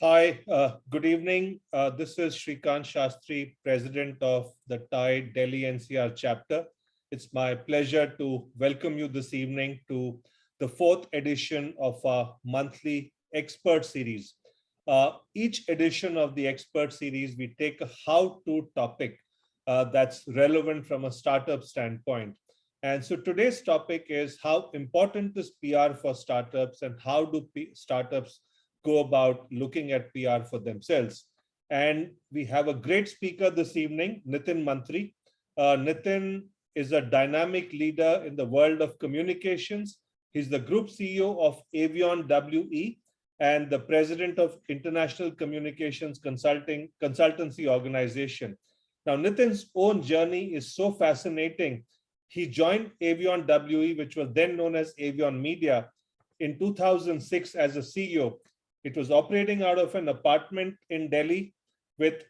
Hi, good evening. This is Shrikant Shastri, President of the TIDE Delhi-NCR chapter. It's my pleasure to welcome you this evening to the fourth edition of our monthly expert series. Each edition of the expert series, we take a how-to topic that's relevant from a startup standpoint. And so today's topic is how important is PR for startups and how do startups go about looking at PR for themselves. And we have a great speaker this evening, Nitin Mantri. Nitin is a dynamic leader in the world of communications. He's the group CEO of AvianWE and the president of International Communications Consultancy Organization. Now, Nitin's own journey is so fascinating. He joined AvianWE, which was then known as Avian Media, in 2006 as a CEO. It was operating out of an apartment in Delhi with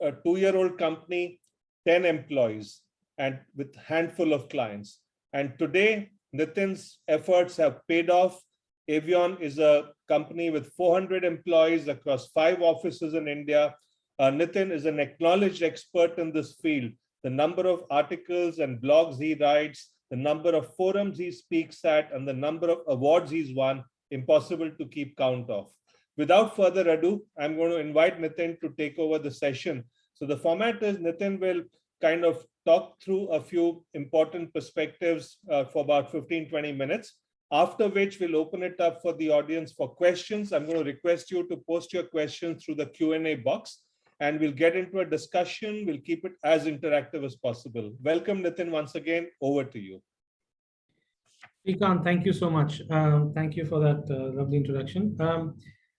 a 2-year-old company, 10 employees, and with a handful of clients. And today, Nitin's efforts have paid off. Avian is a company with 400 employees across 5 offices in India. Nitin is an acknowledged expert in this field. The number of articles and blogs he writes, the number of forums he speaks at, and the number of awards he's won, impossible to keep count of. Without further ado, I'm going to invite Nitin to take over the session. So the format is Nitin will kind of talk through a few important perspectives for about 15-20 minutes, after which we'll open it up for the audience for questions. I'm going to request you to post your questions through the Q&A box, and we'll get into a discussion. We'll keep it as interactive as possible. Welcome, Nitin, once again. Over to you. Shrikant, thank you so much. Thank you for that lovely introduction.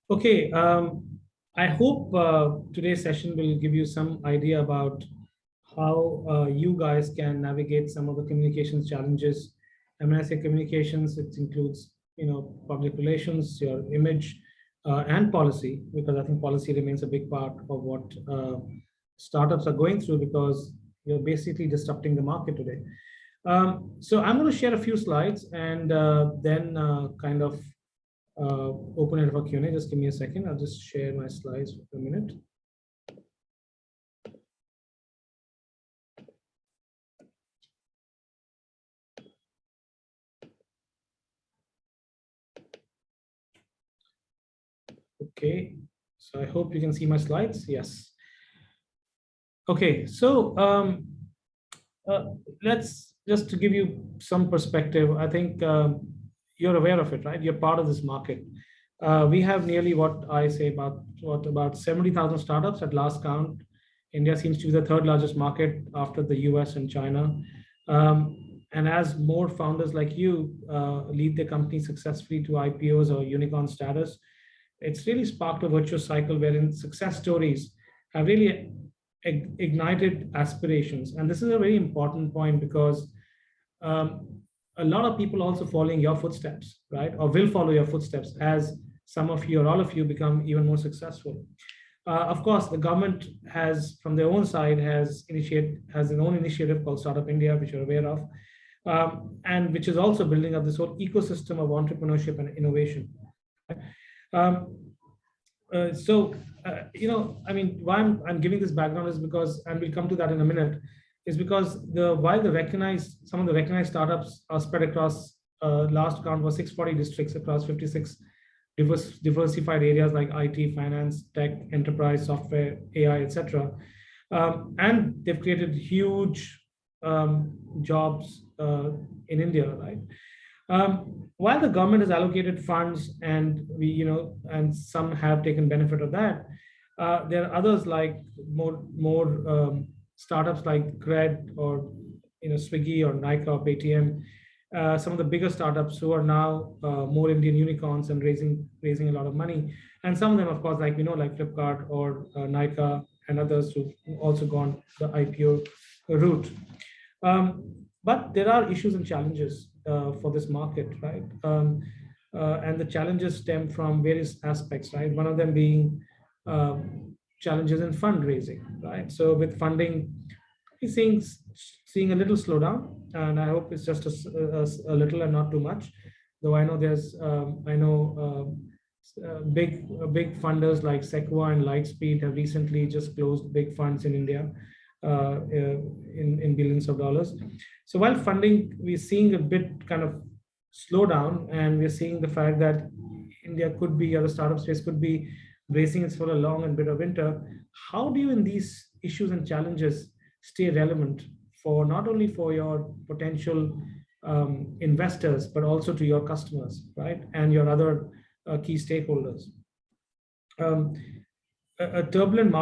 Okay, I hope today's session will give you some idea about how you guys can navigate some of the communications challenges. And when I say communications, it includes, public relations, your image, and policy, because I think policy remains a big part of what startups are going through, because you're basically disrupting the market today. So I'm going to share a few slides and then kind of open it for Q&A. Just give me a second. I'll just share my slides for a minute. Okay, so I hope you can see my slides. Yes. Okay, so let's just to give you some perspective. I think you're aware of it, right? You're part of this market. We have nearly what I say about 70,000 startups at last count. India seems to be the 3rd largest market after the US and China. And as more founders like you lead their company successfully to IPOs or unicorn status, it's really sparked a virtuous cycle wherein success stories have really ignited aspirations. And this is a very important point because a lot of people also following your footsteps, right? Or will follow your footsteps as some of you or all of you become even more successful. Of course, the government has, from their own side, has an own initiative called Startup India, which you're aware of, and which is also building up this whole ecosystem of entrepreneurship and innovation. I mean, why I'm giving this background is because, and we'll come to that in a minute, is because while some of the recognized startups are spread across last count was 640 districts across 56 diversified areas like IT, finance, tech, enterprise, software, AI, etc. And they've created huge jobs in India, right? While the government has allocated funds and and some have taken benefit of that, there are others like more startups like Cred or Swiggy or Nykaa or Paytm, some of the bigger startups who are now more Indian unicorns and raising a lot of money, and some of them, of course, like like Flipkart or Nykaa and others who've also gone the IPO route. But there are issues and challenges for this market, right? And the challenges stem from various aspects, right? One of them being challenges in fundraising, right? So with funding, we're seeing a little slowdown, and I hope it's just a little and not too much. Though I know big funders like Sequoia and Lightspeed have recently just closed big funds in India in billions of dollars. So while funding, we're seeing a bit kind of slow down, and we're seeing the fact that India could be, or the startup space could be bracing it for a long and bitter winter. How do you, in these issues and challenges, stay relevant for not only for your potential investors, but also to your customers, right? And your other key stakeholders. A turbulent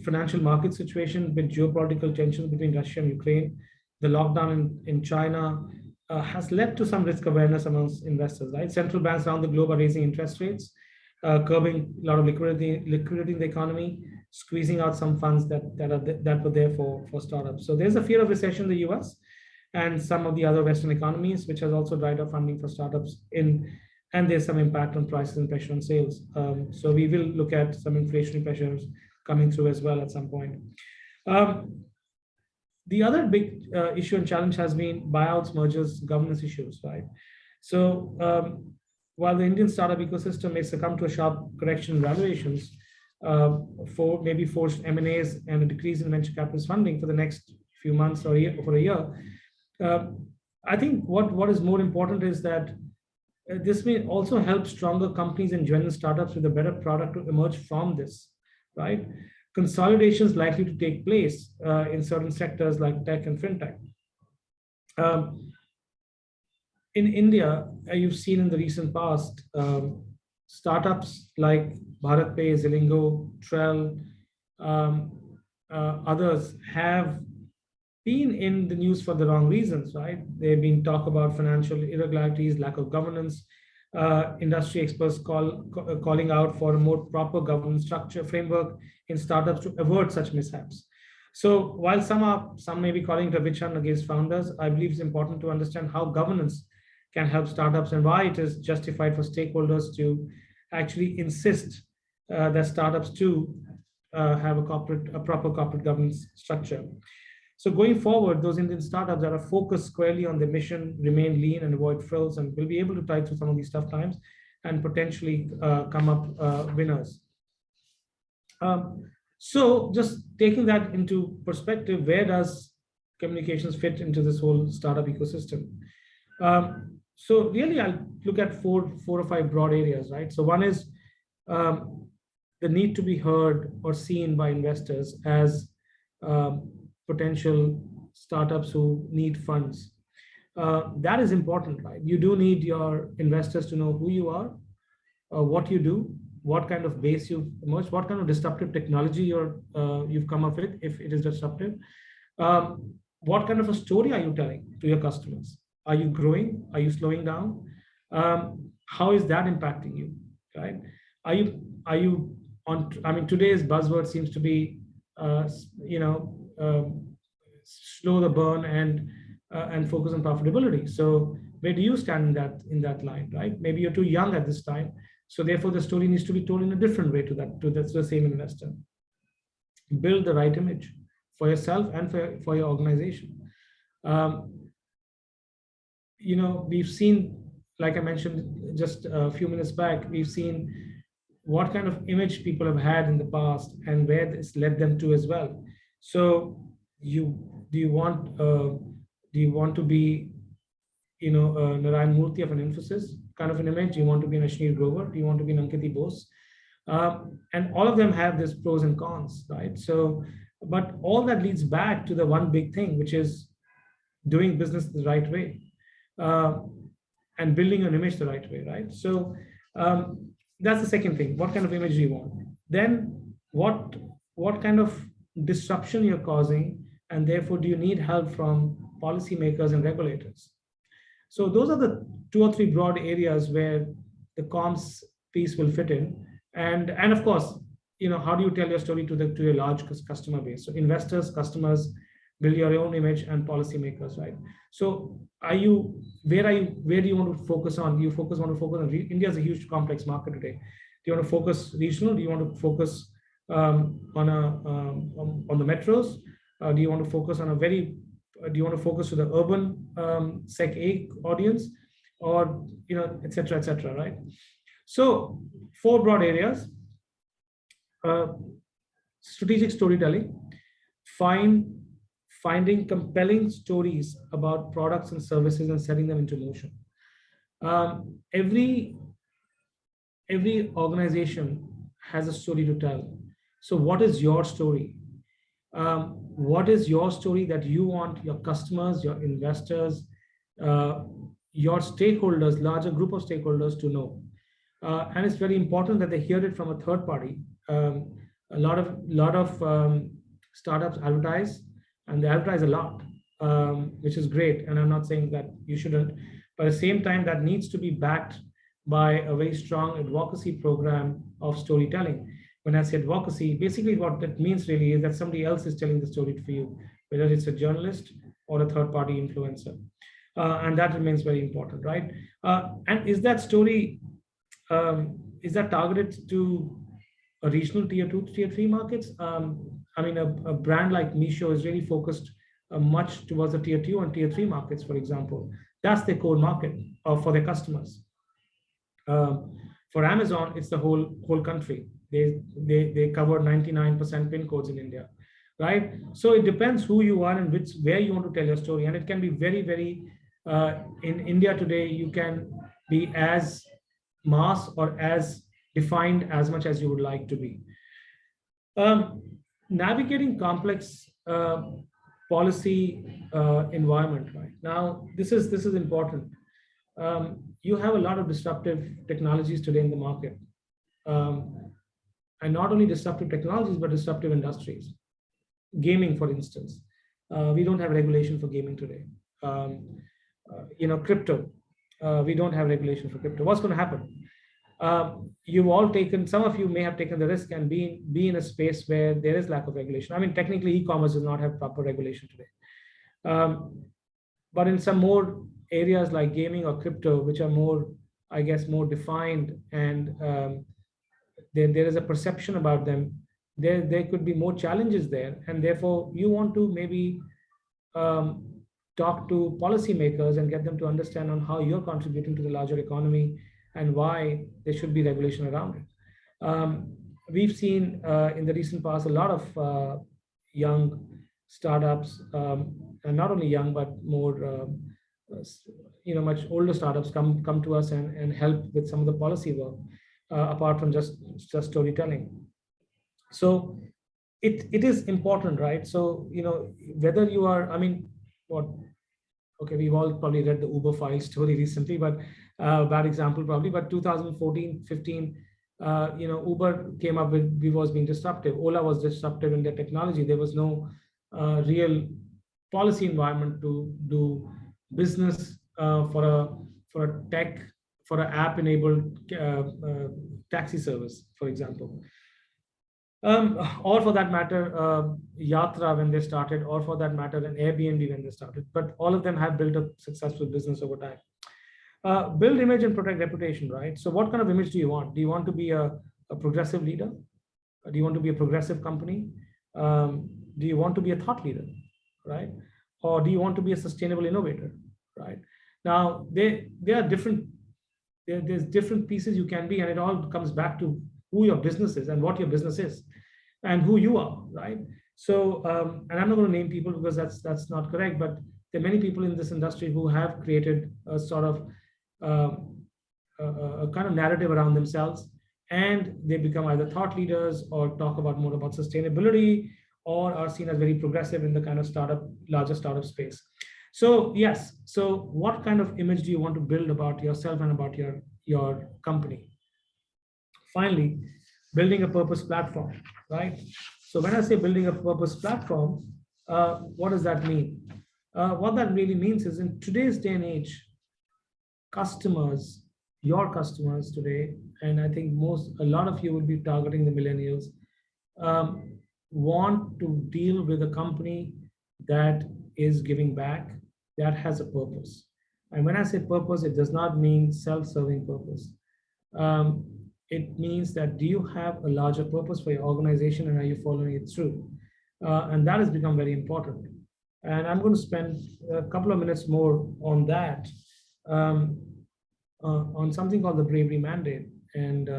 financial market situation with geopolitical tensions between Russia and Ukraine, the lockdown in China has led to some risk awareness amongst investors, right? Central banks around the globe are raising interest rates, curbing a lot of liquidity in the economy, squeezing out some funds that were there for startups. So there's a fear of recession in the US and some of the other Western economies, which has also dried up funding for startups and there's some impact on prices and pressure on sales. So we will look at some inflationary pressures coming through as well at some point. The other big issue and challenge has been buyouts, mergers, governance issues, right? So while the Indian startup ecosystem may succumb to a sharp correction in valuations, for maybe forced M&As and a decrease in venture capitalist funding for the next few months or for a year, I think what is more important is that this may also help stronger companies and genuine startups with a better product to emerge from this, right? Consolidation is likely to take place in certain sectors like tech and fintech. In India, you've seen in the recent past, startups like BharatPay, Zilingo, Trell, others have been in the news for the wrong reasons, right? They've been talk about financial irregularities, lack of governance, industry experts calling out for a more proper governance structure framework in startups to avert such mishaps. So while some may be calling it a witch hunt against founders, I believe it's important to understand how governance can help startups and why it is justified for stakeholders to actually insist that startups too have a proper corporate governance structure. So going forward, those Indian startups that are focused squarely on their mission, remain lean and avoid frills, and will be able to tide through some of these tough times and potentially come up winners. So just taking that into perspective, where does communications fit into this whole startup ecosystem? So really, I'll look at four or five broad areas, right? So one is the need to be heard or seen by investors as potential startups who need funds. That is important, right? You do need your investors to know who you are, what you do, what kind of base you've emerged, what kind of disruptive technology you've come up with, if it is disruptive. What kind of a story are you telling to your customers? Are you growing? Are you slowing down? How is that impacting you, right? Are you on? I mean, today's buzzword seems to be, slow the burn and focus on profitability. So where do you stand in that line, right? Maybe you're too young at this time, so therefore the story needs to be told in a different way to the same investor. Build the right image for yourself and for your organization. We've seen, like I mentioned just a few minutes back, we've seen what kind of image people have had in the past and where this led them to as well. So do you want to be Narayan Murthy of an Infosys kind of an image? Do you want to be an Ashneer Grover? Do you want to be an Ankiti Bose? And all of them have this pros and cons, right? So, but all that leads back to the one big thing, which is doing business the right way and building an image the right way, right? So that's the second thing. What kind of image do you want? Then what kind of disruption you're causing, and therefore do you need help from policymakers and regulators? So those are the 2 or 3 broad areas where the comms piece will fit in. And of course, how do you tell your story to your large customer base? So investors, customers, build your own image, and policymakers, right? So where do you want to focus on? Do you want to focus on India is a huge complex market today. Do you want to focus regional? Do you want to focus on the metros? Do you want to focus on do you want to focus to the urban Sec A audience, or et cetera, right? So 4 broad areas: strategic storytelling, finding compelling stories about products and services and setting them into motion. Every organization has a story to tell. So what is your story? What is your story that you want your customers, your investors, your stakeholders, larger group of stakeholders to know? And it's very important that they hear it from a third party. A lot of startups advertise, and they advertise a lot, which is great. And I'm not saying that you shouldn't, but at the same time, that needs to be backed by a very strong advocacy program of storytelling. When I say advocacy, basically what that means really is that somebody else is telling the story for you, whether it's a journalist or a third-party influencer. And that remains very important, right? And is that story, is that targeted to a regional tier 2, tier 3 markets? I mean, a brand like Meesho is really focused much towards the tier 2 and tier 3 markets, for example. That's their core market for their customers. For Amazon, it's the whole country. They cover 99% pin codes in India, right? So it depends who you are and where you want to tell your story. And it can be very, very, in India today, you can be as mass or as defined as much as you would like to be. Navigating complex policy environment, right? Now, this is important. You have a lot of disruptive technologies today in the market. And not only disruptive technologies, but disruptive industries. Gaming, for instance. We don't have regulation for gaming today. Crypto. We don't have regulation for crypto. What's going to happen? You've all taken, some of you may have taken the risk and be in a space where there is lack of regulation. I mean, technically, e-commerce does not have proper regulation today. But in some more areas like gaming or crypto, which are more, I guess, more defined, and there is a perception about them, there could be more challenges there. And therefore, you want to maybe talk to policymakers and get them to understand on how you're contributing to the larger economy and why there should be regulation around it. We've seen in the recent past a lot of young startups, and not only young, but more much older startups come to us and help with some of the policy work, apart from just storytelling. So it is important, right? So, whether you are, I mean, okay, we've all probably read the Uber file story recently, but bad example probably, but 2014, 15, Uber came up with, was being disruptive. Ola was disruptive in their technology. There was no real policy environment to do business for an app-enabled taxi service, for example. Or for that matter, Yatra when they started, or for that matter, an Airbnb when they started. But all of them have built a successful business over time. Build image and protect reputation, right? So what kind of image do you want? Do you want to be a progressive leader? Do you want to be a progressive company? Do you want to be a thought leader, right? Or do you want to be a sustainable innovator, right? Now, there are different, there's different pieces you can be, and it all comes back to who your business is and what your business is and who you are, right? So, and I'm not going to name people because that's not correct, but there are many people in this industry who have created a sort of a kind of narrative around themselves, and they become either thought leaders or talk about more about sustainability, or are seen as very progressive in the kind of larger startup space. So yes, so what kind of image do you want to build about yourself and about your company? Finally, building a purpose platform, right? So when I say building a purpose platform, what does that mean? What that really means is, in today's day and age, customers, your customers today, and I think a lot of you will be targeting the millennials, want to deal with a company that is giving back, that has a purpose. And when I say purpose, it does not mean self-serving purpose. It means that, do you have a larger purpose for your organization, and are you following it through? And that has become very important. And I'm going to spend a couple of minutes more on that, on something called the Bravery Mandate. and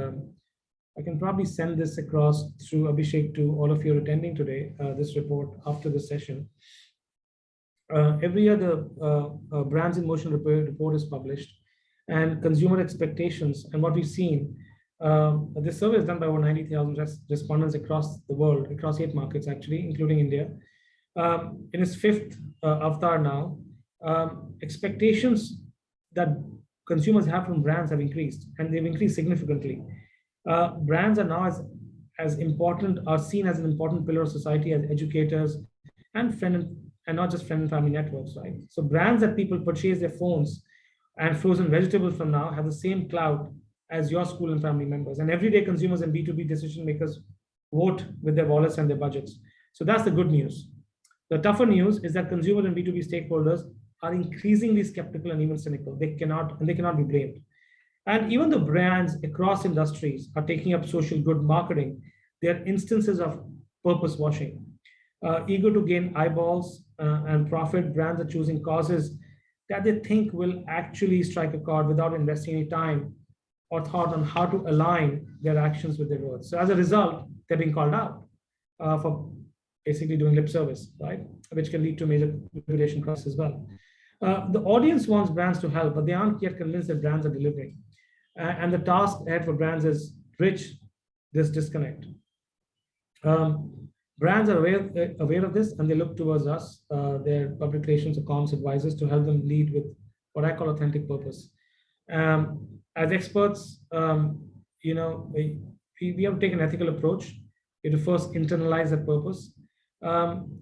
I can probably send this across through Abhishek to all of you attending today, this report after the session. Every year, the Brands in Motion report is published, and consumer expectations. And what we've seen, this survey is done by over 90,000 respondents across the world, across 8 markets actually, including India. In its 5th avatar now, expectations that consumers have from brands have increased, and they've increased significantly. Brands are now as important, are seen as an important pillar of society as educators and and not just friend and family networks, right? So brands that people purchase their phones and frozen vegetables from now have the same clout as your school and family members. And everyday consumers and B2B decision makers vote with their wallets and their budgets. So that's the good news. The tougher news is that consumer and B2B stakeholders are increasingly skeptical and even cynical. They cannot be blamed. And even though brands across industries are taking up social good marketing, there are instances of purpose washing. Eager to gain eyeballs and profit, brands are choosing causes that they think will actually strike a chord without investing any time or thought on how to align their actions with their words. So as a result, they're being called out for basically doing lip service, right? Which can lead to major reputation crisis as well. The audience wants brands to help, but they aren't yet convinced that brands are delivering. And the task ahead for brands is bridge this disconnect. Brands are aware of this, and they look towards us, their public relations or comms advisors, to help them lead with what I call authentic purpose. As experts, we have to take an ethical approach. We have to first internalize that purpose.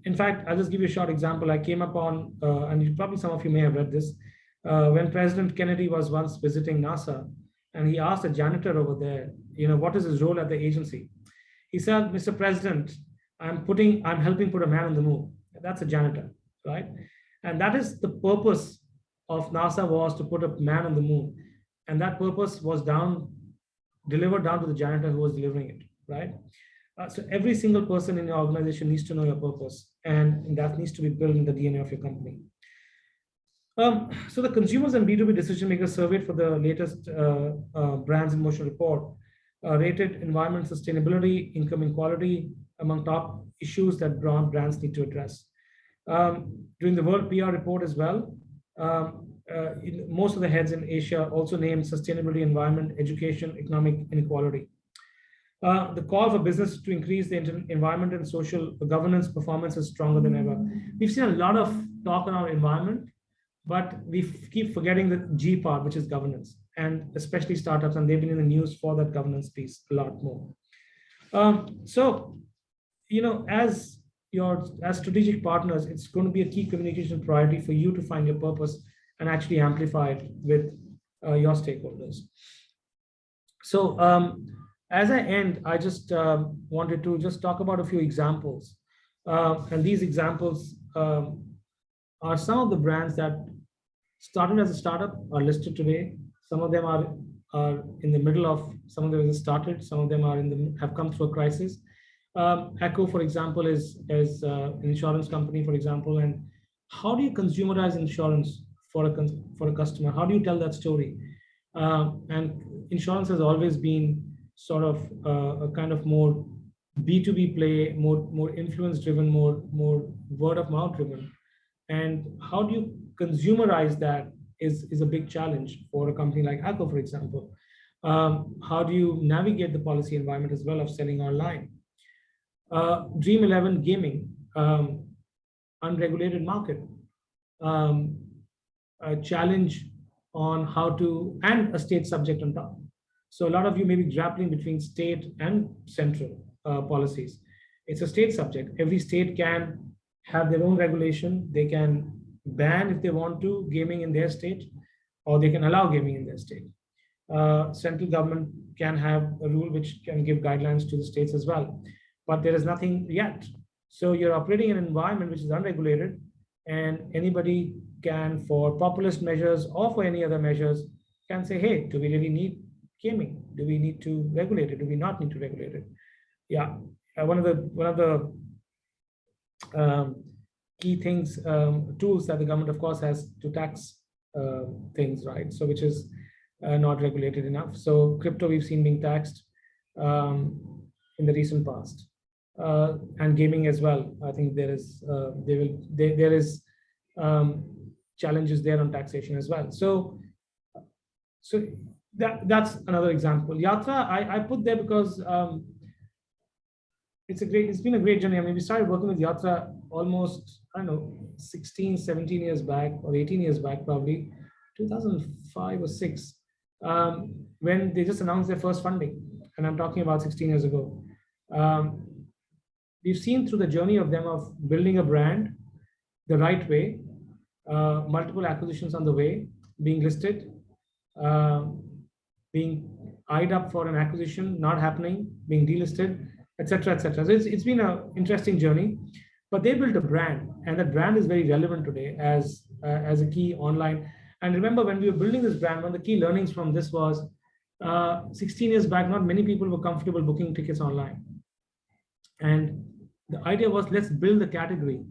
In fact, I'll just give you a short example. I came upon, and probably some of you may have read this, when President Kennedy was once visiting NASA, and he asked a janitor over there, what is his role at the agency? He said, Mr. President, I'm helping put a man on the moon. That's a janitor, right? And that is the purpose of NASA, was to put a man on the moon. And that purpose was delivered down to the janitor who was delivering it, right? So every single person in your organization needs to know your purpose, and that needs to be built in the DNA of your company. So the consumers and B2B decision makers surveyed for the latest Brands in Motion report rated environment sustainability, income inequality among top issues that brands need to address. During the World PR report as well, most of the heads in Asia also named sustainability, environment, education, economic inequality. The call for business to increase the environment and social governance performance is stronger than ever. We've seen a lot of talk around environment, but we keep forgetting the G part, which is governance, and especially startups, and they've been in the news for that governance piece a lot more. As strategic partners, it's going to be a key communication priority for you to find your purpose and actually amplify it with your stakeholders. So as I end, I just wanted to just talk about a few examples. And these examples are some of the brands that started as a startup, are listed today. Some of them are in the middle of, some of them have started, some of them have come through a crisis. Echo, for example, is an insurance company, for example. And how do you consumerize insurance for a customer? How do you tell that story? And insurance has always been sort of a kind of more B2B play, more influence driven, more word of mouth driven. And how do you consumerize that is a big challenge for a company like Echo, for example. How do you navigate the policy environment as well of selling online? Dream 11 gaming, unregulated market, a challenge on how to, and a state subject on top. So a lot of you may be grappling between state and central policies. It's a state subject. Every state can have their own regulation. They can ban, if they want to, gaming in their state, or they can allow gaming in their state. Central government can have a rule which can give guidelines to the states as well, but there is nothing yet. So you're operating in an environment which is unregulated, and anybody can, for populist measures or for any other measures, can say, hey, do we really need gaming? Do we need to regulate it? Do we not need to regulate it? Yeah, one of the key things, tools that the government, of course, has to tax things, right? So which is not regulated enough. So crypto we've seen being taxed in the recent past, and gaming as well. I think there is there is challenges there on taxation as well. So that's another example. Yatra I put there because it's been a great journey. I mean, we started working with Yatra almost, I don't know, 16, 17 years back, or 18 years back, probably 2005 or 6, when they just announced their first funding. And I'm talking about 16 years ago. We've seen through the journey of them of building a brand the right way, multiple acquisitions on the way, being listed, being eyed up for an acquisition, not happening, being delisted, etc., etc. So it's been an interesting journey, but they built a brand, and that brand is very relevant today as a key online. And remember, when we were building this brand, one of the key learnings from this was 16 years back, not many people were comfortable booking tickets online, and the idea was, let's build the category,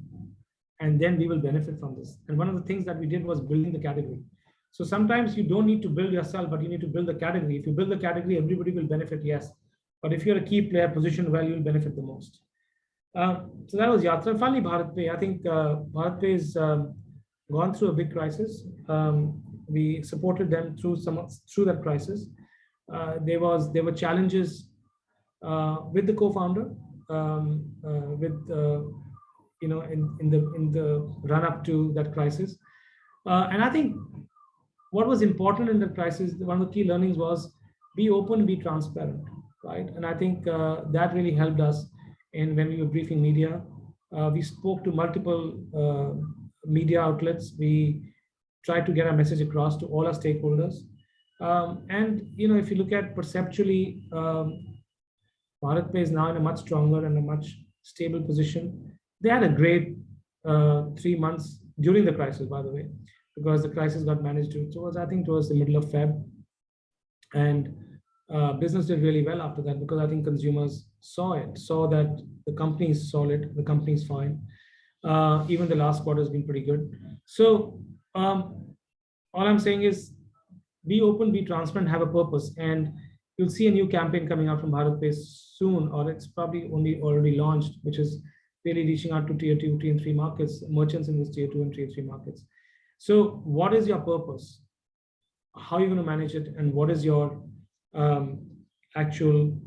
and then we will benefit from this. And one of the things that we did was building the category. So sometimes you don't need to build yourself, but you need to build the category. If you build the category, everybody will benefit, yes. But if you're a key player positioned well, you'll benefit the most. So that was Yatra. Finally, BharatPay. I think BharatPay has gone through a big crisis. We supported them through that crisis. There were challenges with the co-founder, in the run up to that crisis. And I think what was important in the crisis, one of the key learnings was be open, be transparent, right? And I think that really helped us when we were briefing media. We spoke to multiple media outlets. We tried to get our message across to all our stakeholders. And if you look at perceptually, BharatPay is now in a much stronger and a much stable position. They had a great 3 months during the crisis, by the way, because the crisis got managed towards the middle of Feb. And business did really well after that, because I think consumers saw that the company is solid, the company is fine. Even the last quarter has been pretty good. So all I'm saying is be open, be transparent, have a purpose. And you'll see a new campaign coming out from BharatPay soon, or it's probably already launched, which is really reaching out to tier 2, tier 3 markets, merchants in this tier 2 and tier 3 markets. So what is your purpose? How are you going to manage it? And what is your actual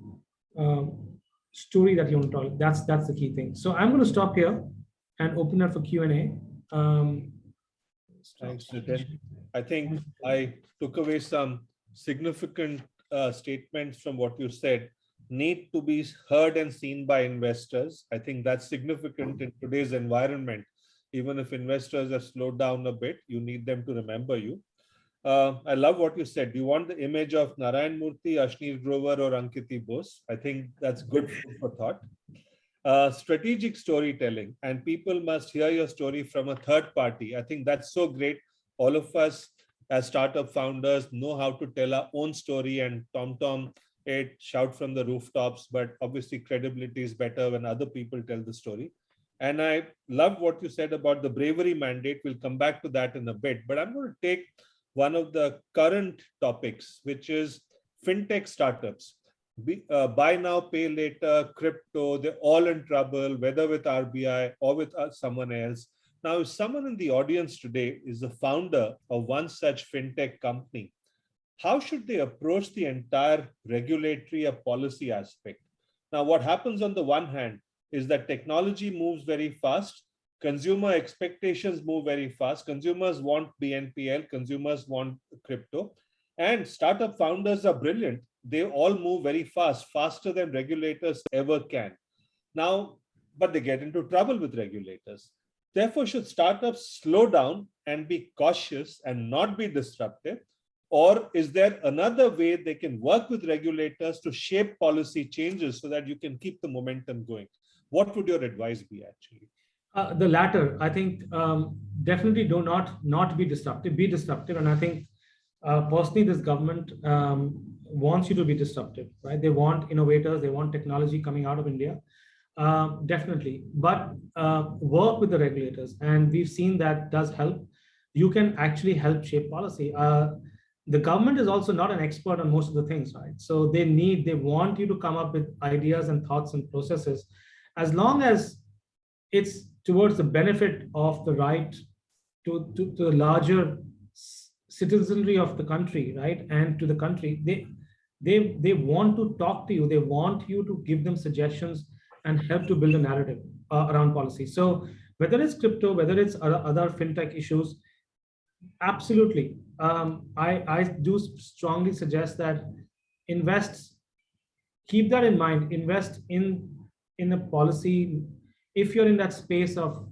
story that you want to tell? That's the key thing. So I'm going to stop here and open up for Q&A. Thanks, Nitin. I think I took away some significant statements from what you said. Need to be heard and seen by investors. I think that's significant in today's environment. Even if investors have slowed down a bit, you need them to remember you. I love what you said. You want the image of Narayan Murthy, Ashneer Grover, or Ankiti Bose. I think that's good food for thought. Strategic storytelling, and people must hear your story from a third party. I think that's so great. All of us as startup founders know how to tell our own story and tom-tom it, shout from the rooftops, but obviously credibility is better when other people tell the story. And I love what you said about the Bravery Mandate. We'll come back to that in a bit, but I'm going to take one of the current topics, which is fintech startups. Buy now, pay later, crypto, they're all in trouble, whether with RBI or with someone else. Now, if someone in the audience today is the founder of one such fintech company, how should they approach the entire regulatory or policy aspect? Now, what happens on the one hand is that technology moves very fast. Consumer expectations move very fast. Consumers want BNPL, consumers want crypto, and startup founders are brilliant. They all move very fast, faster than regulators ever can. Now, but they get into trouble with regulators. Therefore, should startups slow down and be cautious and not be disruptive? Or is there another way they can work with regulators to shape policy changes so that you can keep the momentum going? What would your advice be actually? The latter. I think definitely do not be disruptive, be disruptive. And I think personally, this government wants you to be disruptive, right? They want innovators, they want technology coming out of India, definitely. But work with the regulators. And we've seen that does help. You can actually help shape policy. the government is also not an expert on most of the things, right? So they want you to come up with ideas and thoughts and processes, as long as it's towards the benefit of the right to the larger citizenry of the country, right? And to the country, they want to talk to you. They want you to give them suggestions and help to build a narrative around policy. So whether it's crypto, whether it's other fintech issues, absolutely. I do strongly suggest that invest, keep that in mind, invest in a policy. If you're in that space of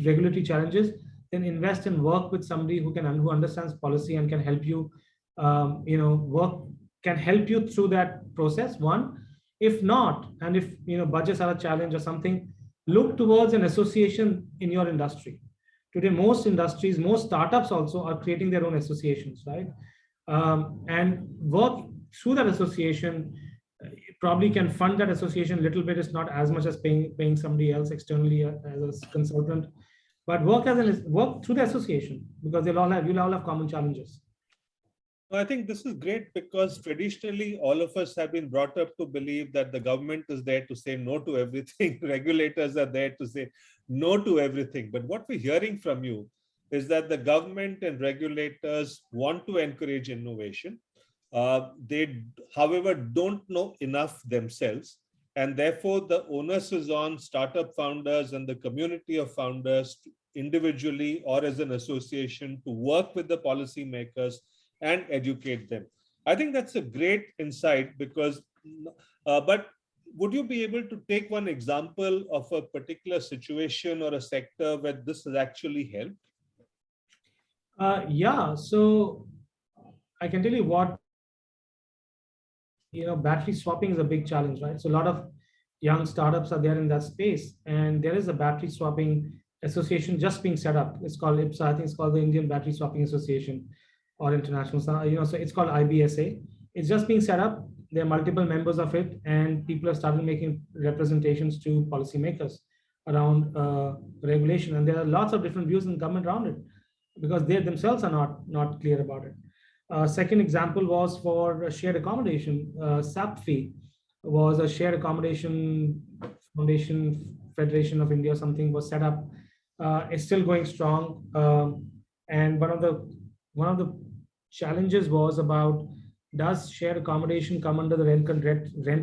regulatory challenges, then invest and work with somebody who understands policy and can help you, can help you through that process. One, if not, and if budgets are a challenge or something, look towards an association in your industry. Today, most industries, most startups also are creating their own associations, right? And work through that association. Probably can fund that association a little bit. It's not as much as paying somebody else externally as a consultant, but work through the association, because you'll all have common challenges. I think this is great, because traditionally all of us have been brought up to believe that the government is there to say no to everything. Regulators are there to say no to everything. But what we're hearing from you is that the government and regulators want to encourage innovation. They, however, don't know enough themselves. And therefore, the onus is on startup founders and the community of founders to individually or as an association to work with the policymakers and educate them. I think that's a great insight, because, but would you be able to take one example of a particular situation or a sector where this has actually helped? Yeah, so I can tell you what, battery swapping is a big challenge, right? So a lot of young startups are there in that space, and there is a battery swapping association just being set up. It's called IPSA. I think it's called the Indian Battery Swapping Association, or international. So it's called IBSA. It's just being set up. There are multiple members of it, and people have started making representations to policymakers around regulation. And there are lots of different views in government around it, because they themselves are not clear about it. Second example was for shared accommodation. SAPFI was a shared accommodation foundation, Federation of India, something was set up. It's still going strong. And one of the challenges was about, does shared accommodation come under the Rent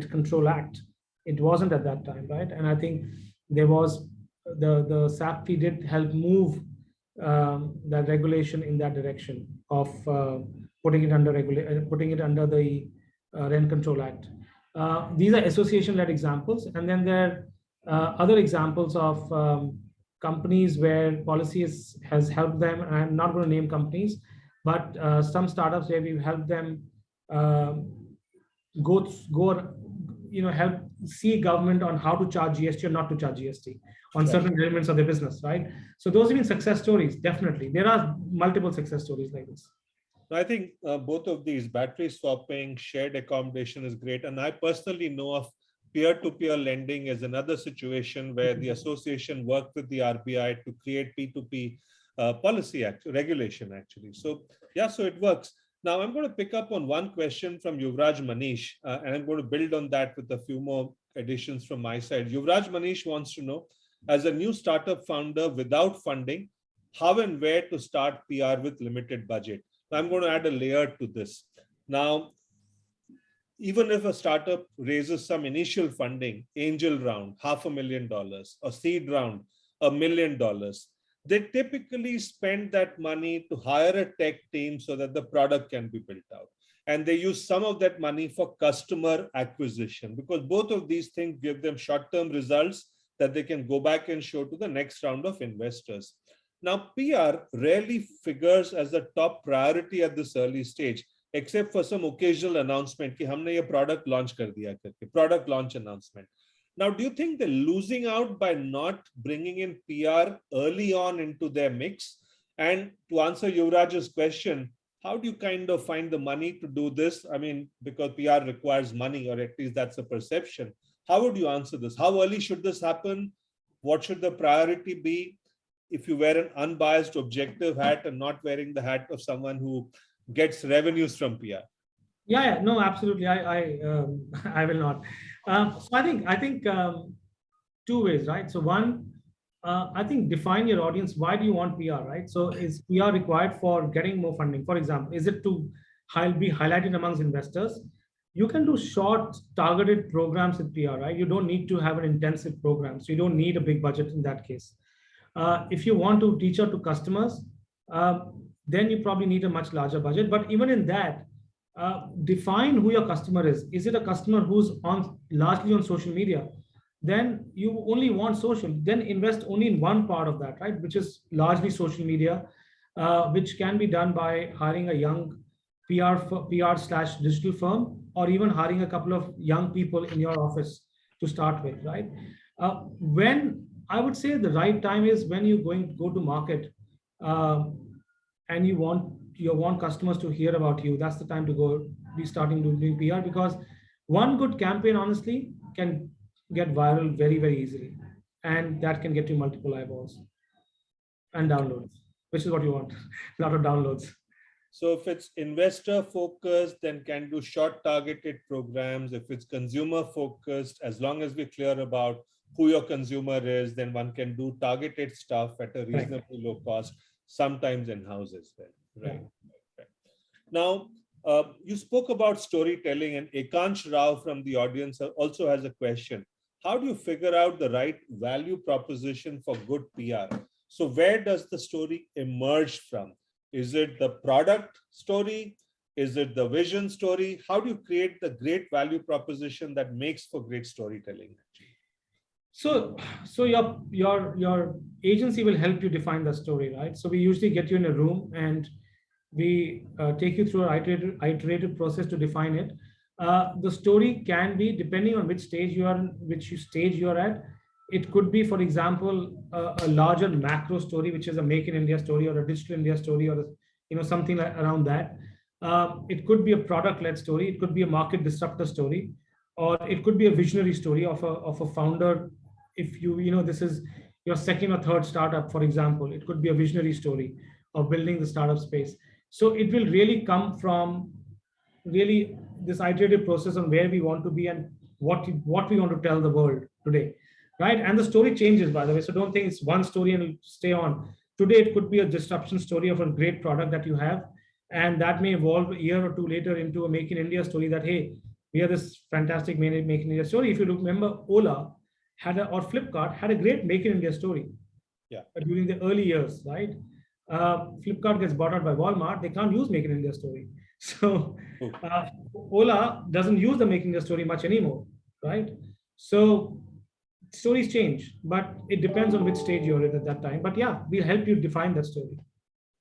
Control Act? It wasn't at that time, right? And I think there was the SAPFI did help move that regulation in that direction of putting it under the Rent Control Act. These are association-led examples, and then there are other examples of companies where policy has helped them. And I'm not going to name companies, but some startups where we've helped them help see government on how to charge GST or not to charge GST on certain elements of their business, right? So those have been success stories. Definitely, there are multiple success stories like this. I think both of these, battery swapping, shared accommodation, is great. And I personally know of peer-to-peer lending as another situation where the association worked with the RBI to create P2P policy regulation, actually. So yeah, so it works. Now I'm going to pick up on one question from Yuvraj Manish, and I'm going to build on that with a few more additions from my side. Yuvraj Manish wants to know, as a new startup founder without funding, how and where to start PR with limited budget? I'm going to add a layer to this. Now, even if a startup raises some initial funding, angel round, $500,000, or seed round, $1 million, they typically spend that money to hire a tech team so that the product can be built out. And they use some of that money for customer acquisition, because both of these things give them short-term results that they can go back and show to the next round of investors. Now, PR rarely figures as the top priority at this early stage, except for some occasional announcement कि हमने ये product launch कर दिया करके, product launch announcement. Now, do you think they're losing out by not bringing in PR early on into their mix? And to answer Yuvraj's question, how do you kind of find the money to do this? I mean, because PR requires money, or at least that's a perception. How would you answer this? How early should this happen? What should the priority be? If you wear an unbiased objective hat and not wearing the hat of someone who gets revenues from PR? Yeah, no, absolutely. I will not. So I think two ways, right? So one, I think define your audience. Why do you want PR, right? So is PR required for getting more funding? For example, is it to be highlighted amongst investors? You can do short targeted programs with PR, right? You don't need to have an intensive program. So you don't need a big budget in that case. If you want to reach out to customers, uh, then you probably need a much larger budget. But even in that, define who your customer is. Is it a customer who's on largely on social media? Then you only want social. Then invest only in one part of that, right? Which is largely social media, which can be done by hiring a young PR/digital firm, or even hiring a couple of young people in your office to start with, right? When I would say the right time is when you're going to go to market, and you want customers to hear about you. That's the time to go be starting doing PR, because one good campaign honestly can get viral very, very easily, and that can get you multiple eyeballs and downloads, which is what you want. A lot of downloads. So if it's investor focused, then can do short targeted programs. If it's consumer focused, as long as we're clear about who your consumer is, then one can do targeted stuff at a reasonably low cost, sometimes in-house as well. Right. Right. Now, you spoke about storytelling, and Ekansh Rao from the audience also has a question. How do you figure out the right value proposition for good PR? So where does the story emerge from? Is it the product story? Is it the vision story? How do you create the great value proposition that makes for great storytelling? So your agency will help you define the story, right? So we usually get you in a room and we take you through an iterative process to define it. The story can be, depending on which stage you are, at. It could be, for example, a larger macro story, which is a Make in India story, or a Digital India story, or something around that. It could be a product-led story. It could be a market disruptor story, or it could be a visionary story of a founder. If this is your second or third startup, for example, it could be a visionary story of building the startup space. So it will really come from really this iterative process on where we want to be and what we want to tell the world today, right? And the story changes, by the way. So don't think it's one story and it'll stay on. Today, it could be a disruption story of a great product that you have, and that may evolve a year or two later into a Make in India story that, hey, we are this fantastic Make in India story. If you remember, Ola or Flipkart had a great Make in India story. Yeah. During the early years, right? Flipkart gets bought out by Walmart. They can't use Make in India story. So Ola doesn't use the Make in India story much anymore, right? So stories change, but it depends on which stage you're in at that time. But yeah, we'll help you define that story.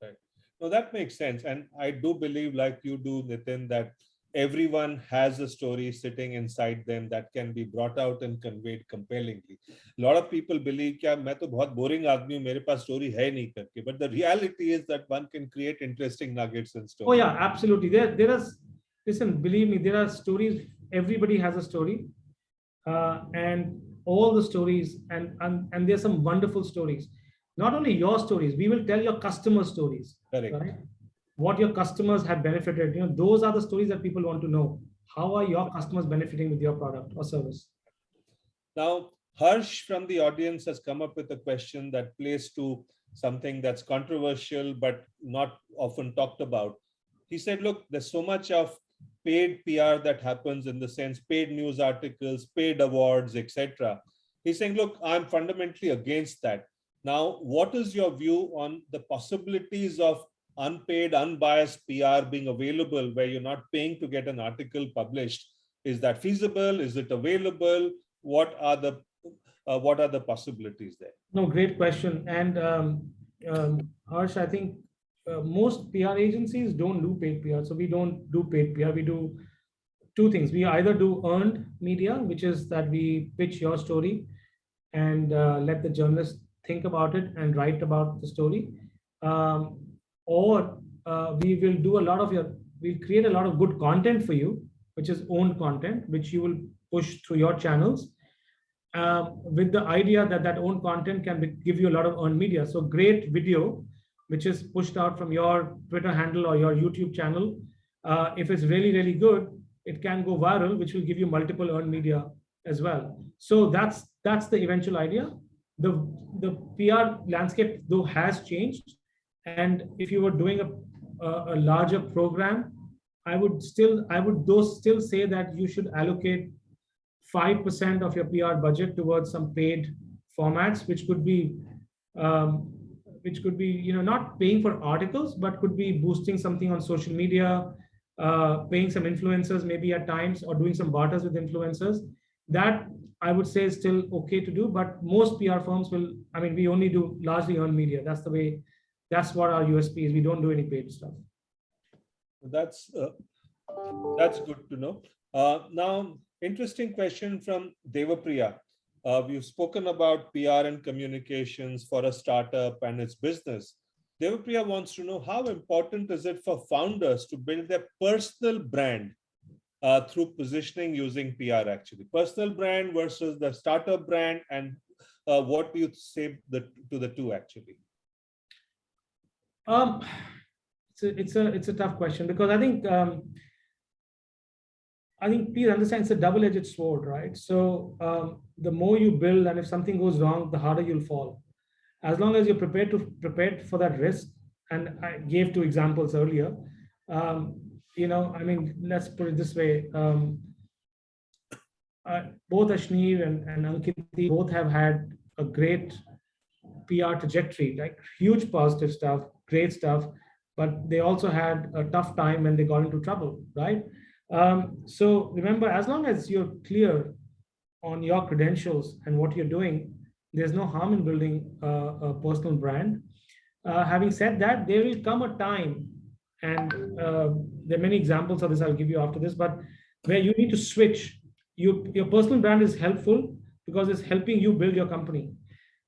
Right. No, that makes sense. And I do believe, like you do, Nitin, that everyone has a story sitting inside them that can be brought out and conveyed compellingly. A lot of people believe that मैं तो बहुत boring आदमी हूँ, मेरे पास story है नहीं करके. But the reality is that one can create interesting nuggets and stories. Oh yeah, absolutely. Listen, believe me, there are stories. Everybody has a story, and all the stories, and there's some wonderful stories. Not only your stories, we will tell your customer stories. Correct. Right? What your customers have benefited. Those are the stories that people want to know. How are your customers benefiting with your product or service? Now, Harsh from the audience has come up with a question that plays to something that's controversial but not often talked about. He said, look, there's so much of paid PR that happens, in the sense paid news articles, paid awards, etc. He's saying, look, I'm fundamentally against that. Now, what is your view on the possibilities of unpaid, unbiased PR being available where you're not paying to get an article published? Is that feasible? Is it available? What are the possibilities there? No, great question. And Harsh, I think most PR agencies don't do paid PR. So we don't do paid PR. We do two things. We either do earned media, which is that we pitch your story and let the journalist think about it and write about the story. Or we will do we'll create a lot of good content for you, which is owned content, which you will push through your channels, with the idea that owned content can give you a lot of earned media. So great video which is pushed out from your Twitter handle or your YouTube channel, if it's really, really good, it can go viral, which will give you multiple earned media as well. So that's the eventual idea. The PR landscape though has changed, and if you were doing a larger program, I would still say that you should allocate 5% of your PR budget towards some paid formats, um, which could be, not paying for articles, but could be boosting something on social media, paying some influencers maybe at times, or doing some barters with influencers. That I would say is still okay to do, but most PR firms will, we only do largely earned media. That's what our USP is. We don't do any paid stuff. That's good to know. Now, interesting question from Devapriya. We've spoken about PR and communications for a startup and its business. Devapriya wants to know, how important is it for founders to build their personal brand through positioning using PR, actually? Personal brand versus the startup brand, and what do you say to the two, actually? It's a tough question, because I think please understand, it's a double-edged sword, right? So the more you build, and if something goes wrong, the harder you'll fall. As long as you're prepared for that risk, and I gave 2 examples earlier. Let's put it this way. Both Ashneer and Ankit both have had a great PR trajectory, like huge positive stuff, great stuff, but they also had a tough time when they got into trouble, right? So remember, as long as you're clear on your credentials and what you're doing, there's no harm in building a personal brand. Having said that, there will come a time, and there are many examples of this I'll give you after this, but where you need to switch. Your personal brand is helpful because it's helping you build your company.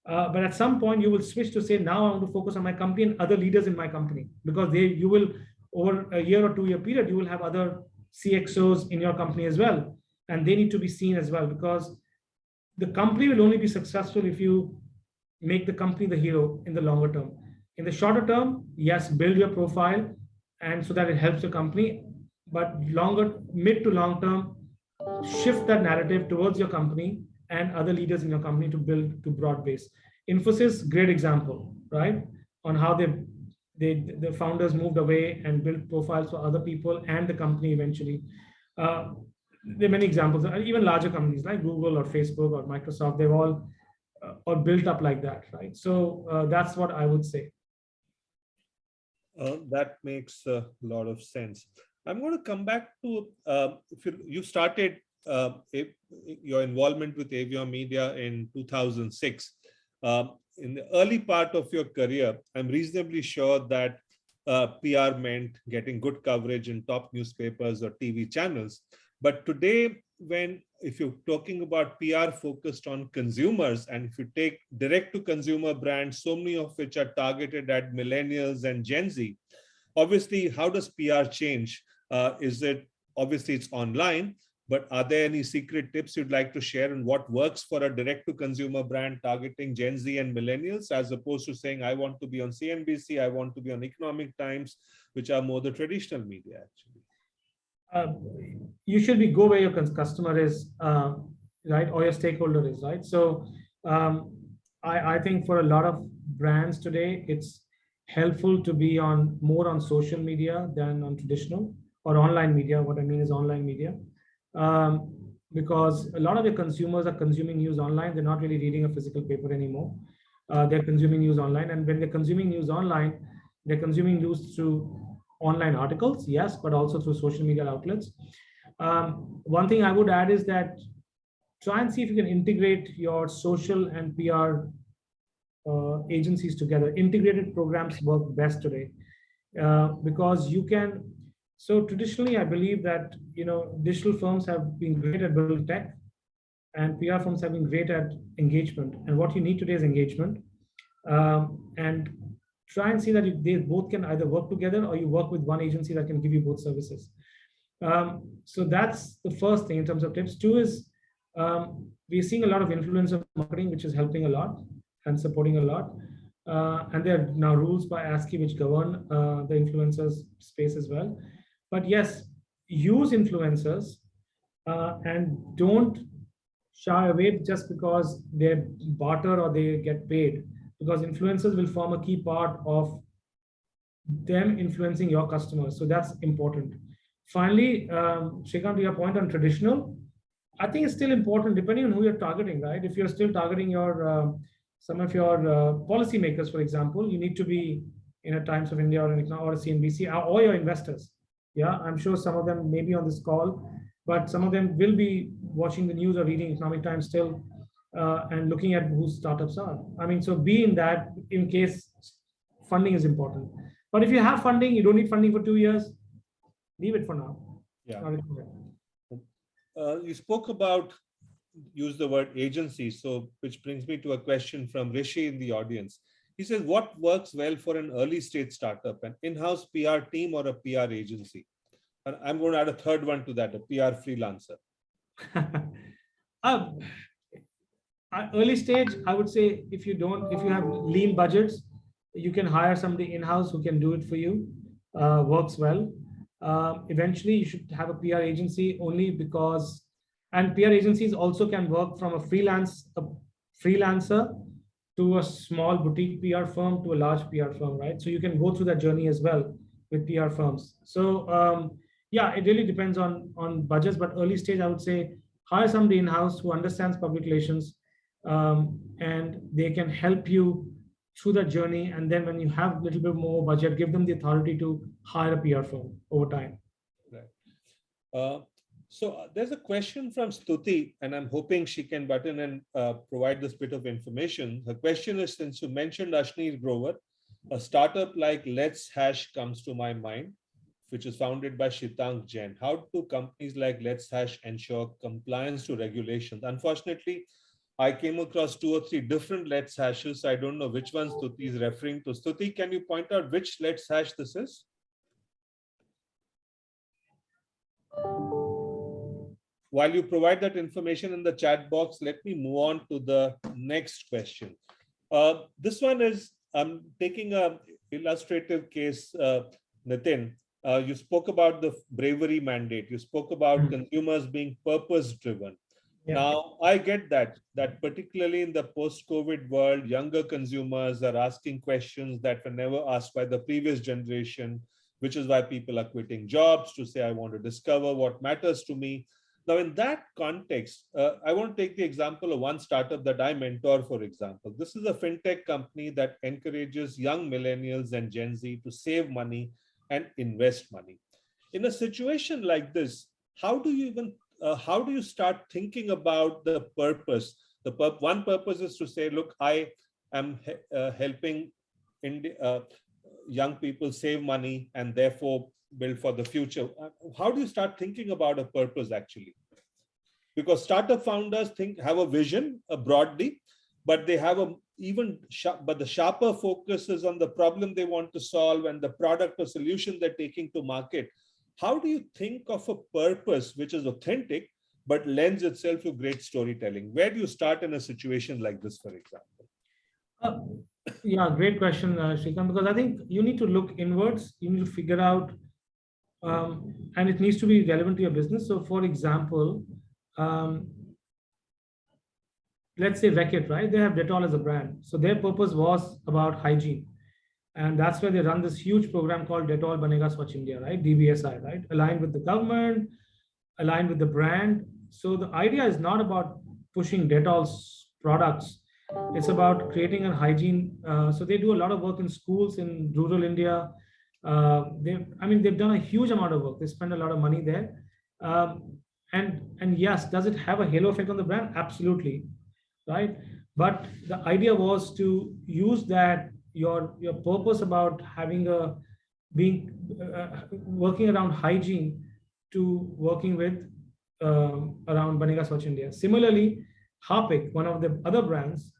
But at some point, you will switch to say, now I want to focus on my company and other leaders in my company, because you will, over a year or 2 year period, you will have other CXOs in your company as well. And they need to be seen as well, because the company will only be successful if you make the company the hero in the longer term. In the shorter term, yes, build your profile, and so that it helps your company. But mid to long term, shift that narrative towards your company and other leaders in your company to build to broad base. Infosys, great example, right? On how the founders moved away and built profiles for other people and the company eventually. There are many examples, even larger companies like Google or Facebook or Microsoft, they've all built up like that, right? So that's what I would say. That makes a lot of sense. I'm going to come back to, if you started your involvement with Avian Media in 2006. In the early part of your career, I'm reasonably sure that PR meant getting good coverage in top newspapers or TV channels. But today, if you're talking about PR focused on consumers, and if you take direct to consumer brands, so many of which are targeted at millennials and Gen Z, obviously, how does PR change? Obviously it's online, but are there any secret tips you'd like to share on what works for a direct to consumer brand targeting Gen Z and millennials, as opposed to saying, I want to be on CNBC, I want to be on Economic Times, which are more the traditional media, actually? Usually go where your customer is, right, or your stakeholder is, right? So I think for a lot of brands today, it's helpful to be more on social media than on traditional or online media. What I mean is online media, because a lot of the consumers are consuming news online. They're not really reading a physical paper anymore. They're consuming news online, and when they're consuming news online, they're consuming news through online articles, yes, but also through social media outlets. One thing I would add is that try and see if you can integrate your social and PR agencies together. Integrated programs work best today because you can. So traditionally, I believe that digital firms have been great at building tech, and PR firms have been great at engagement. And what you need today is engagement. And try and see that they both can either work together, or you work with one agency that can give you both services. So that's the first thing in terms of tips. 2 is we're seeing a lot of influencer marketing, which is helping a lot and supporting a lot. And there are now rules by ASCII which govern the influencers space as well. But yes, use influencers and don't shy away just because they barter or they get paid, because influencers will form a key part of them influencing your customers. So that's important. Finally, Shrikant, to your point on traditional, I think it's still important depending on who you're targeting, right? If you're still targeting your some of your policymakers, for example, you need to be in a Times of India or a CNBC or your investors. Yeah, I'm sure some of them may be on this call, but some of them will be watching the news or reading Economic Times still and looking at who startups are. I mean, so be in that in case funding is important. But if you have funding, you don't need funding for 2 years, leave it for now. Yeah. You spoke about, use the word agency, so which brings me to a question from Rishi in the audience. He says, what works well for an early stage startup, an in-house PR team or a PR agency? And I'm going to add a third one to that, a PR freelancer. Early stage, I would say if you have lean budgets, you can hire somebody in-house who can do it for you, works well. Eventually, you should have a PR agency only because, and PR agencies also can work from a freelancer to a small boutique PR firm to a large PR firm, right? So you can go through that journey as well with PR firms. So yeah, it really depends on budgets, but early stage, I would say hire somebody in-house who understands public relations, and they can help you through that journey. And then when you have a little bit more budget, give them the authority to hire a PR firm over time. Right. So there's a question from Stuti, and I'm hoping she can butt in and provide this bit of information. The question is, since you mentioned Ashneer Grover, a startup like Let's Hash comes to my mind, which is founded by Shitank Jain. How do companies like Let's Hash ensure compliance to regulations? Unfortunately, I came across 2 or 3 different Let's Hashes. So I don't know which one Stuti is referring to. Stuti, can you point out which Let's Hash this is? While you provide that information in the chat box, let me move on to the next question. This one is, I'm taking an illustrative case, Nitin. You spoke about the Bravery Mandate. You spoke about consumers being purpose-driven. Yeah. Now, I get that particularly in the post-COVID world, younger consumers are asking questions that were never asked by the previous generation, which is why people are quitting jobs to say, I want to discover what matters to me. Now, in that context, I want to take the example of one startup that I mentor, for example. This is a fintech company that encourages young millennials and Gen Z to save money and invest money. In a situation like this, how do you start thinking about the purpose? One purpose is to say, look, I am helping young people save money and therefore build for the future. How do you start thinking about a purpose actually? Because startup founders have a vision broadly, but they have but the sharper focus is on the problem they want to solve and the product or solution they're taking to market. How do you think of a purpose which is authentic, but lends itself to great storytelling? Where do you start in a situation like this, for example? Yeah, great question, Shrikant, because I think you need to look inwards. You need to figure out, and it needs to be relevant to your business. So, for example, let's say Reckitt, right? They have Dettol as a brand. So their purpose was about hygiene. And that's where they run this huge program called Dettol Banega Swachh India, right? DBSI, right? Aligned with the government, aligned with the brand. So the idea is not about pushing Dettol's products. It's about creating a hygiene. So they do a lot of work in schools in rural India. They've done a huge amount of work. They spend a lot of money there. And yes, does it have a halo effect on the brand? Absolutely, right? But the idea was to use that your purpose about having working around hygiene to working with around Banega Swachh India. Similarly, Harpic, one of the other brands,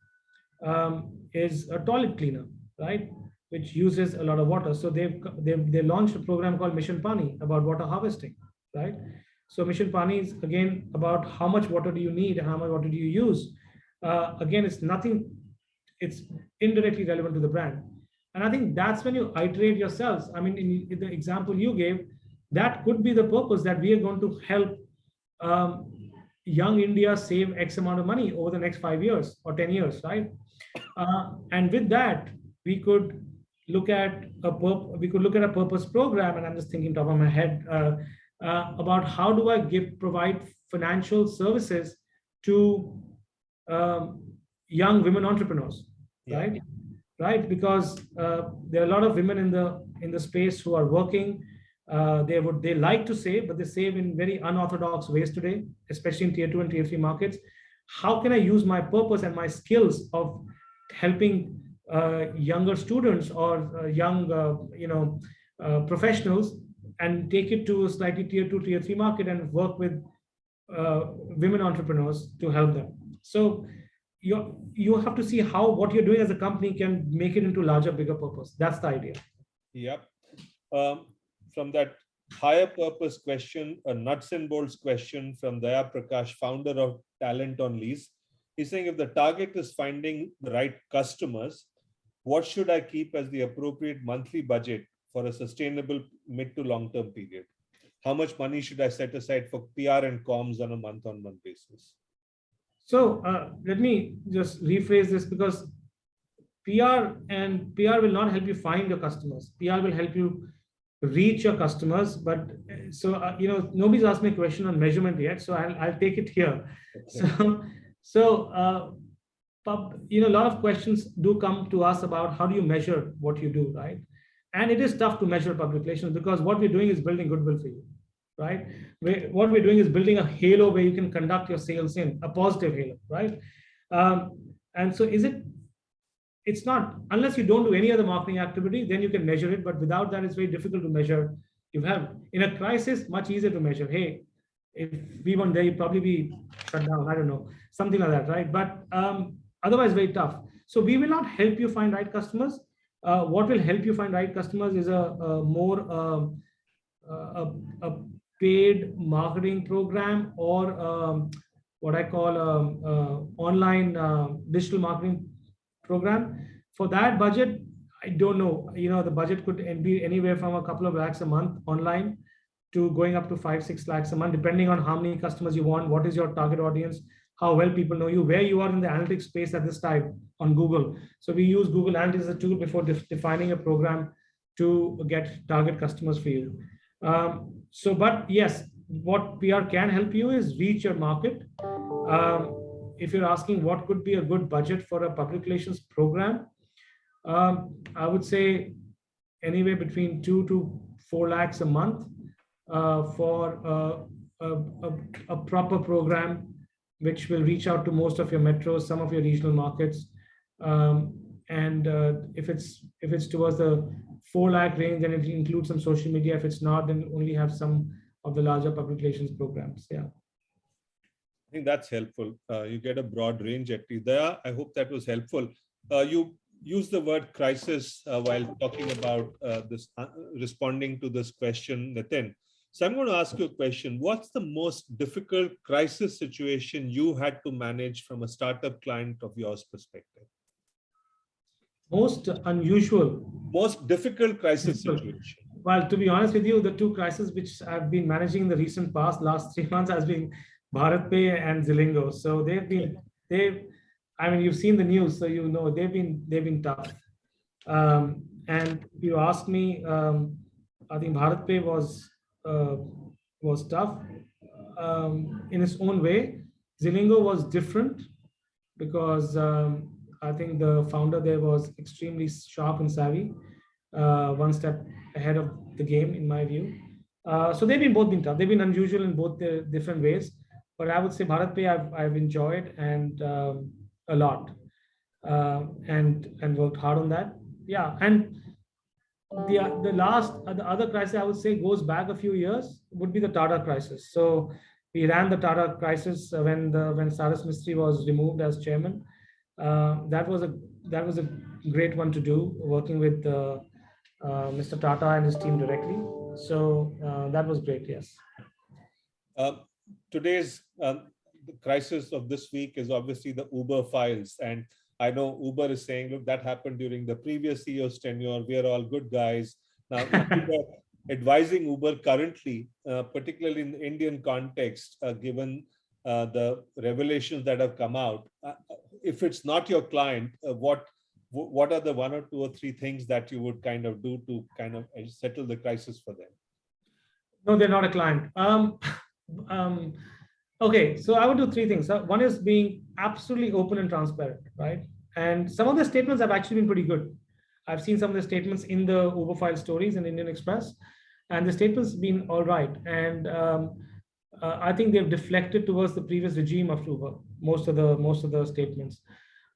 is a toilet cleaner, right? Which uses a lot of water. So they launched a program called Mission Pani about water harvesting, right? So Mission Pani is again about how much water do you need and how much water do you use. Again, it's indirectly relevant to the brand. And I think that's when you iterate yourselves. I mean, in the example you gave, that could be the purpose, that we are going to help um, young India save X amount of money over the next 5 years or 10 years, right? And with that, we could look at a purpose program, and I'm just thinking top of my head about how do I provide financial services to young women entrepreneurs, right? Right, because there are a lot of women in the space who are working. They like to save, but they save in very unorthodox ways today, especially in tier 2 and tier 3 markets. How can I use my purpose and my skills of helping younger students or young professionals and take it to a slightly tier 2, tier 3 market and work with women entrepreneurs to help them? So you have to see how what you're doing as a company can make it into larger, bigger purpose. That's the idea. Yep. From that higher purpose question, a nuts and bolts question from Daya Prakash, founder of Talent on Lease. He's saying, if the target is finding the right customers, what should I keep as the appropriate monthly budget for a sustainable mid to long-term period? How much money should I set aside for PR and comms on a month-on-month basis? So let me just rephrase this, because PR will not help you find your customers. PR will help you reach your customers. But so nobody's asked me a question on measurement yet, so I'll take it here. Okay. So a lot of questions do come to us about how do you measure what you do, right? And it is tough to measure public relations, because what we're doing is building goodwill for you, right? What we're doing is building a halo where you can conduct your sales in a positive halo, right? And so it's not, unless you don't do any other marketing activity, then you can measure it. But without that, it's very difficult to measure. You have, in a crisis, much easier to measure. Hey, if we weren't there, you'd probably be shut down. I don't know, something like that, right? But otherwise, very tough. So we will not help you find right customers. What will help you find right customers is a more paid marketing program, or what I call online digital marketing program. For that budget, I don't know. The budget could be anywhere from a couple of lakhs a month online to going up to 5-6 lakhs a month, depending on how many customers you want, what is your target audience, how well people know you, where you are in the analytics space at this time on Google. So we use Google Analytics as a tool before defining a program to get target customers for you. But yes, what PR can help you is reach your market. If you're asking what could be a good budget for a public relations program, I would say anywhere between 2 to 4 lakhs a month for a proper program which will reach out to most of your metros, some of your regional markets. And if it's towards the 4 lakh range, then it includes some social media. If it's not, then only have some of the larger public relations programs. Yeah. I think that's helpful. You get a broad range at least. Daya, I hope that was helpful. You used the word crisis while talking about this, responding to this question, Nitin. So I'm going to ask you a question. What's the most difficult crisis situation you had to manage from a startup client of yours perspective? Most unusual. Most difficult crisis situation. Well, to be honest with you, the two crises which I've been managing in the recent past, last 3 months, has been BharatPe and Zilingo. So I mean, you've seen the news, so you know they've been tough. And you asked me, I think BharatPe was tough in its own way. Zilingo was different because I think the founder there was extremely sharp and savvy, one step ahead of the game, in my view. So they've both been tough. They've been unusual in both the different ways. But I would say BharatPe I've enjoyed and a lot, and worked hard on that. Yeah, and the other crisis I would say goes back a few years, would be the Tata crisis. So we ran the Tata crisis when Cyrus Mistry was removed as chairman. That was a great one to do, working with Mr. Tata and his team directly. So that was great. Yes. Today's the crisis of this week is obviously the Uber files, and I know Uber is saying, look, that happened during the previous CEO's tenure. We are all good guys. Now, if you were advising Uber currently, particularly in the Indian context, given the revelations that have come out, if it's not your client, what are the one or two or three things that you would kind of do to kind of settle the crisis for them? No, they're not a client. Okay, so I would do three things. One is being absolutely open and transparent, right? And some of the statements have actually been pretty good. I've seen some of the statements in the Uber file stories in Indian Express, and the statements been all right. And I think they've deflected towards the previous regime of Uber. Most of the statements.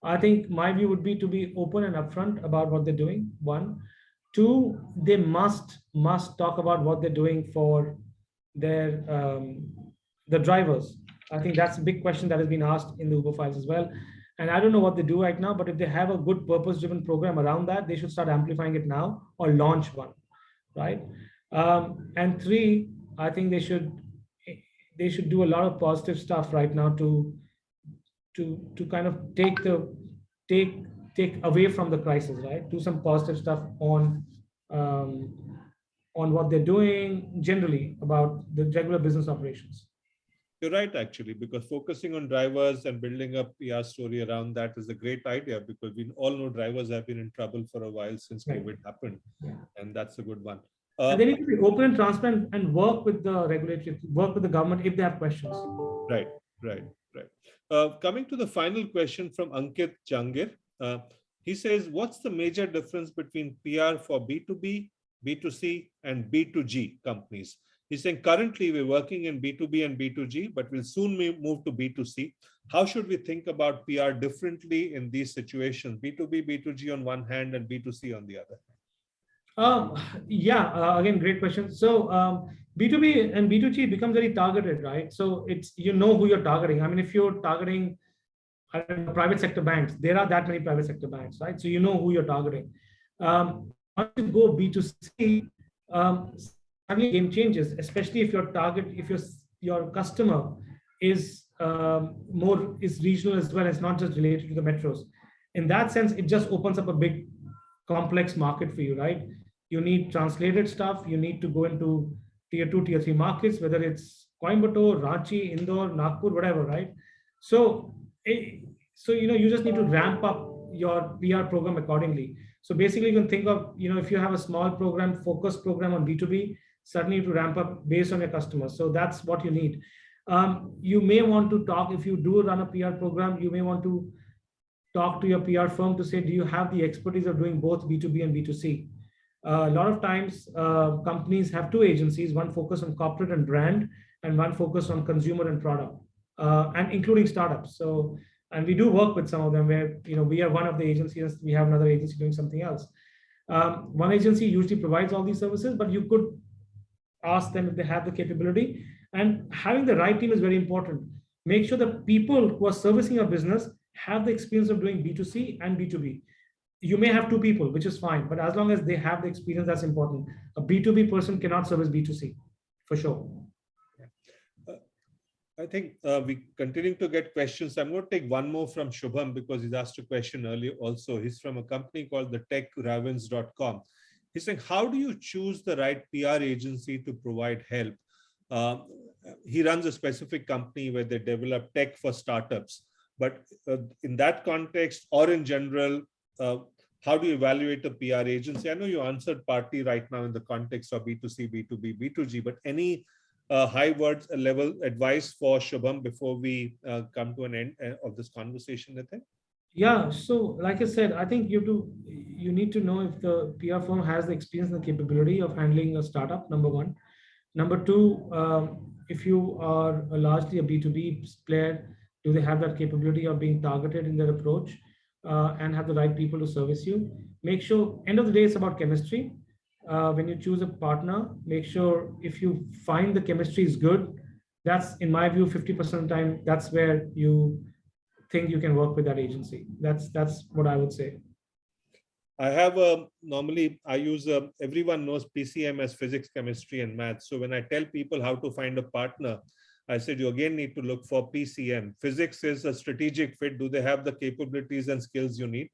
I think my view would be to be open and upfront about what they're doing. One, two, they must talk about what they're doing for their the drivers. I think that's a big question that has been asked in the Uber files as well. And I don't know what they do right now, but if they have a good purpose-driven program around that, they should start amplifying it now or launch one, right? And three, I think they should do a lot of positive stuff right now to kind of take away from the crisis, right? Do some positive stuff on what they're doing generally about the regular business operations. You're right, actually, because focusing on drivers and building up PR story around that is a great idea, because we all know drivers have been in trouble for a while since COVID happened, and that's a good one. And they need to be open and transparent and work with the regulatory, work with the government if they have questions. Right. Coming to the final question from Ankit Jangir, he says, what's the major difference between PR for B2B, B2C, and B2G companies? He's saying currently we're working in B2B and B2G, but we'll soon move to B2C. How should we think about PR differently in these situations? B2B, B2G on one hand and B2C on the other? Again, great question. So B2B and B2G become very targeted, right? So it's, you know who you're targeting. I mean, if you're targeting private sector banks, there are that many private sector banks, right? So you know who you're targeting. Once you go B2C, suddenly game changes, especially if your customer is regional as well. It's not just related to the metros. In that sense, it just opens up a big complex market for you, right? You need translated stuff. You need to go into tier 2, tier 3 markets, whether it's Coimbatore, Ranchi, Indore, Nagpur, whatever, right? So you just need to ramp up your PR program accordingly. So basically, you can think of, if you have a small program, focused program on B2B, certainly to ramp up based on your customers. So that's what you need. You may want to talk, if you do run a PR program, you may want to talk to your PR firm to say, do you have the expertise of doing both B2B and B2C? A lot of times, companies have two agencies, one focused on corporate and brand, and one focused on consumer and product, and including startups. So, and we do work with some of them where, we are one of the agencies, we have another agency doing something else. One agency usually provides all these services, but you could ask them if they have the capability. And having the right team is very important. Make sure that people who are servicing your business have the experience of doing B2C and B2B. You may have two people, which is fine, but as long as they have the experience, that's important. A B2B person cannot service B2C, for sure. I think we continue to get questions. I'm going to take one more from Shubham because he's asked a question earlier also. He's from a company called the techravens.com. He's saying, how do you choose the right PR agency to provide help? He runs a specific company where they develop tech for startups. But in that context or in general, how do you evaluate a PR agency? I know you answered partly right now in the context of B2C, B2B, B2G, but any high words level advice for Shubham before we come to an end of this conversation, Nitin? Yeah, so like I said, I think you need to know if the PR firm has the experience and the capability of handling a startup, number one. Number two, if you are largely a B2B player, do they have that capability of being targeted in their approach and have the right people to service you? Make sure, end of the day, it's about chemistry. When you choose a partner, make sure if you find the chemistry is good, that's, in my view, 50% of the time, that's where you think you can work with that agency. That's what I would say. I have normally I use everyone knows PCM as physics, chemistry, and math. So when I tell people how to find a partner, I said, you again need to look for PCM. Physics is a strategic fit. Do they have the capabilities and skills you need?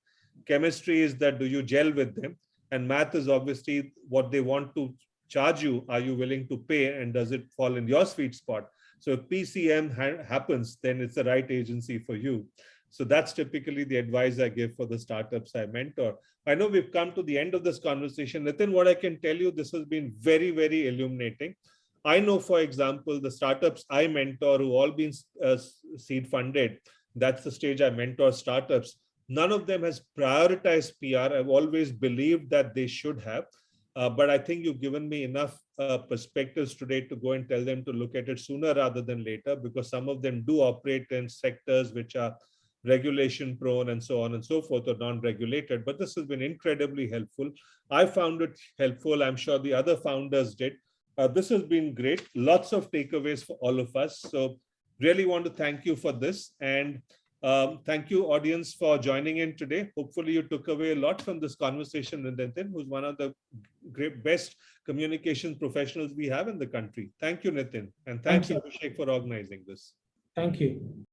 Chemistry is that, do you gel with them? And math is obviously what they want to charge you. Are you willing to pay? And does it fall in your sweet spot? So if PCM happens, then it's the right agency for you. So that's typically the advice I give for the startups I mentor. I know we've come to the end of this conversation. Nitin, what I can tell you, this has been very, very illuminating. I know, for example, the startups I mentor who all been seed funded, that's the stage I mentor startups. None of them has prioritized PR. I've always believed that they should have. But I think you've given me enough perspectives today to go and tell them to look at it sooner rather than later, because some of them do operate in sectors which are regulation prone and so on and so forth, or non-regulated. But this has been incredibly helpful. I found it helpful. I'm sure the other founders did. This has been great. Lots of takeaways for all of us. So really want to thank you for this. And thank you, audience, for joining in today. Hopefully you took away a lot from this conversation with Nitin, who's one of the best communications professionals we have in the country. Thank you, Nitin. And thanks, Abhishek, for organizing this. Thank you.